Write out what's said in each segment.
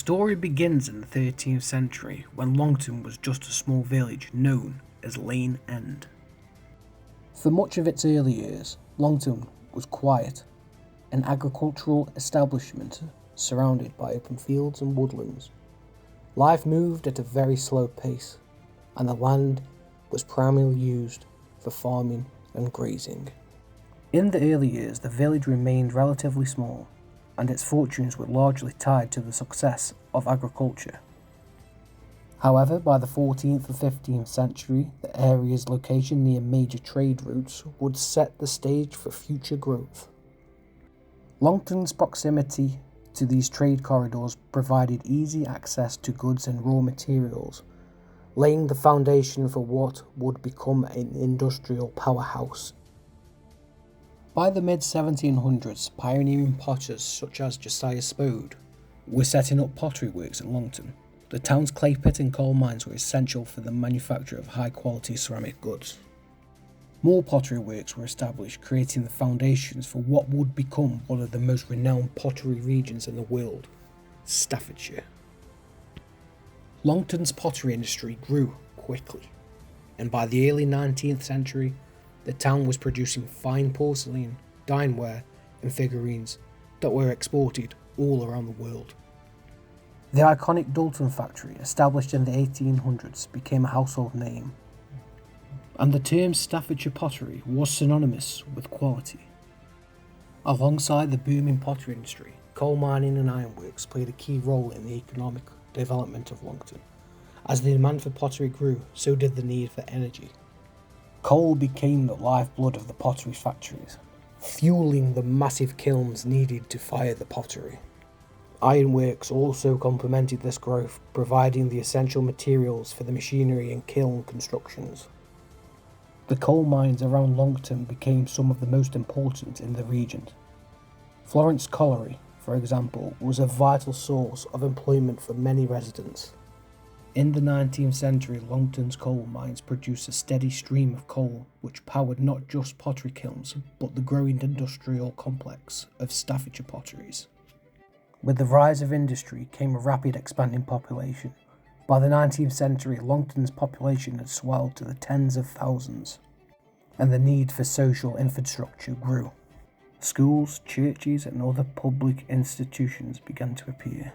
story begins in the 13th century when Longton was just a small village known as Lane End. For much of its early years, Longton was quiet, an agricultural establishment surrounded by open fields and woodlands. Life moved at a very slow pace, and the land was primarily used for farming and grazing. In the early years, the village remained relatively small, and its fortunes were largely tied to the success of agriculture. However, by the 14th and 15th century, the area's location near major trade routes would set the stage for future growth. Longton's proximity to these trade corridors provided easy access to goods and raw materials, laying the foundation for what would become an industrial powerhouse. By the mid-1700s, pioneering potters such as Josiah Spode were setting up pottery works at Longton. The town's clay pit and coal mines were essential for the manufacture of high-quality ceramic goods. More pottery works were established, creating the foundations for what would become one of the most renowned pottery regions in the world, Staffordshire. Longton's pottery industry grew quickly, and by the early 19th century, the town was producing fine porcelain, dineware, and figurines that were exported all around the world. The iconic Longton factory, established in the 1800s, became a household name, and the term Staffordshire pottery was synonymous with quality. Alongside the booming pottery industry, coal mining and ironworks played a key role in the economic development of Longton. As the demand for pottery grew, so did the need for energy. Coal became the lifeblood of the pottery factories, fueling the massive kilns needed to fire the pottery. Ironworks also complemented this growth, providing the essential materials for the machinery and kiln constructions. The coal mines around Longton became some of the most important in the region. Florence Colliery, for example, was a vital source of employment for many residents. In the 19th century, Longton's coal mines produced a steady stream of coal which powered not just pottery kilns, but the growing industrial complex of Staffordshire Potteries. With the rise of industry came a rapid expanding population. By the 19th century, Longton's population had swelled to the tens of thousands, and the need for social infrastructure grew. Schools, churches, and other public institutions began to appear,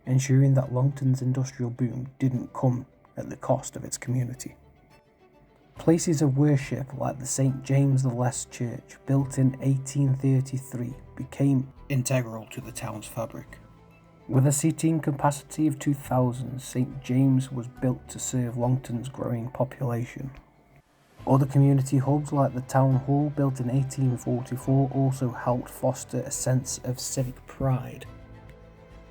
ensuring that Longton's industrial boom didn't come at the cost of its community. Places of worship like the St. James the Less Church, built in 1833, became integral to the town's fabric. With a seating capacity of 2,000, St. James was built to serve Longton's growing population. Other community hubs like the Town Hall, built in 1844, also helped foster a sense of civic pride.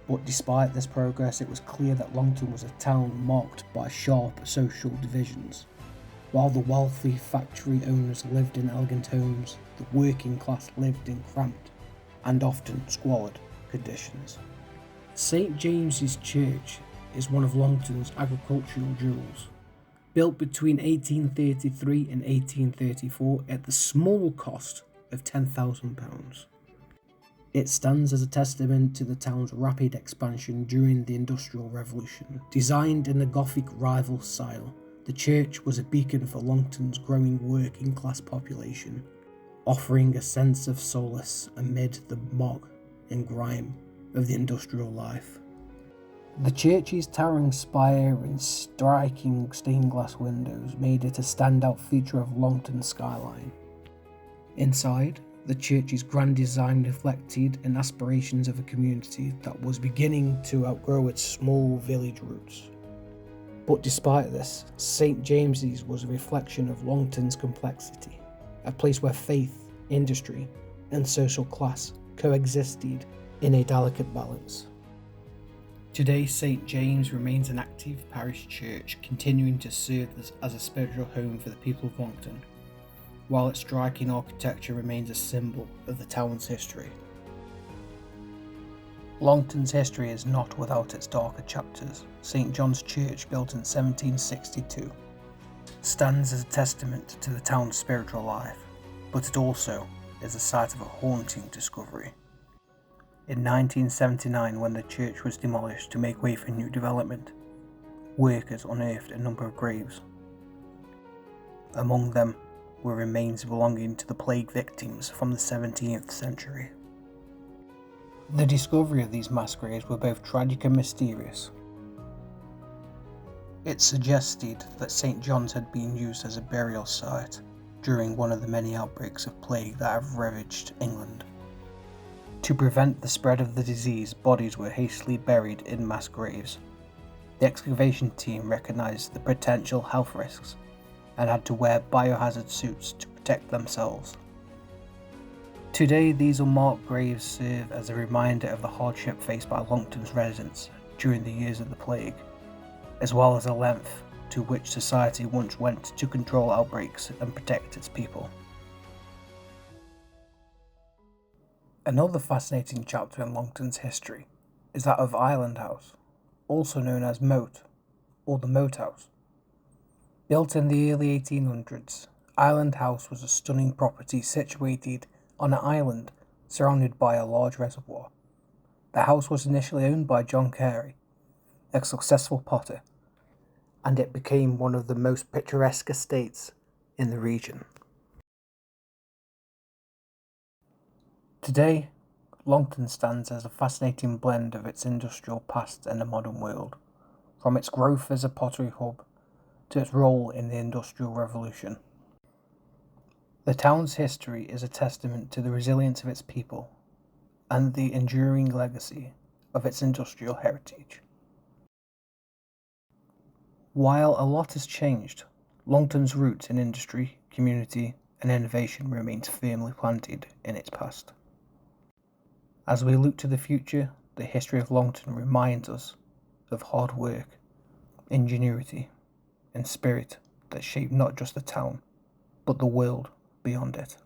But despite this progress, it was clear that Longton was a town marked by sharp social divisions. While the wealthy factory owners lived in elegant homes, the working class lived in cramped and often squalid conditions. St. James's Church is one of Longton's agricultural jewels. Built between 1833 and 1834 at the small cost of £10,000. It stands as a testament to the town's rapid expansion during the Industrial Revolution. Designed in the Gothic rival style, the church was a beacon for Longton's growing working class population, offering a sense of solace amid the muck and grime of the industrial life. The church's towering spire and striking stained glass windows made it a standout feature of Longton's skyline. Inside, the church's grand design reflected an aspirations of a community that was beginning to outgrow its small village roots. But despite this, St. James's was a reflection of Longton's complexity, a place where faith, industry, and social class coexisted in a delicate balance. Today, St. James remains an active parish church, continuing to serve as a spiritual home for the people of Longton, while its striking architecture remains a symbol of the town's history. Longton's history is not without its darker chapters. St. John's Church, built in 1762, stands as a testament to the town's spiritual life, but it also is the site of a haunting discovery. In 1979, when the church was demolished to make way for new development, workers unearthed a number of graves. Among them were remains belonging to the plague victims from the 17th century. The discovery of these mass graves were both tragic and mysterious. It suggested that St. John's had been used as a burial site during one of the many outbreaks of plague that have ravaged England. To prevent the spread of the disease, bodies were hastily buried in mass graves. The excavation team recognised the potential health risks and had to wear biohazard suits to protect themselves. Today, these unmarked graves serve as a reminder of the hardship faced by Longton's residents during the years of the plague, as well as the length to which society once went to control outbreaks and protect its people. Another fascinating chapter in Longton's history is that of Island House, also known as Moat, or the Moat House. Built in the early 1800s, Island House was a stunning property situated on an island surrounded by a large reservoir. The house was initially owned by John Carey, a successful potter, and it became one of the most picturesque estates in the region. Today, Longton stands as a fascinating blend of its industrial past and the modern world, from its growth as a pottery hub to its role in the Industrial Revolution. The town's history is a testament to the resilience of its people and the enduring legacy of its industrial heritage. While a lot has changed, Longton's roots in industry, community, and innovation remains firmly planted in its past. As we look to the future, the history of Longton reminds us of hard work, ingenuity, and spirit that shape not just the town, but the world beyond it.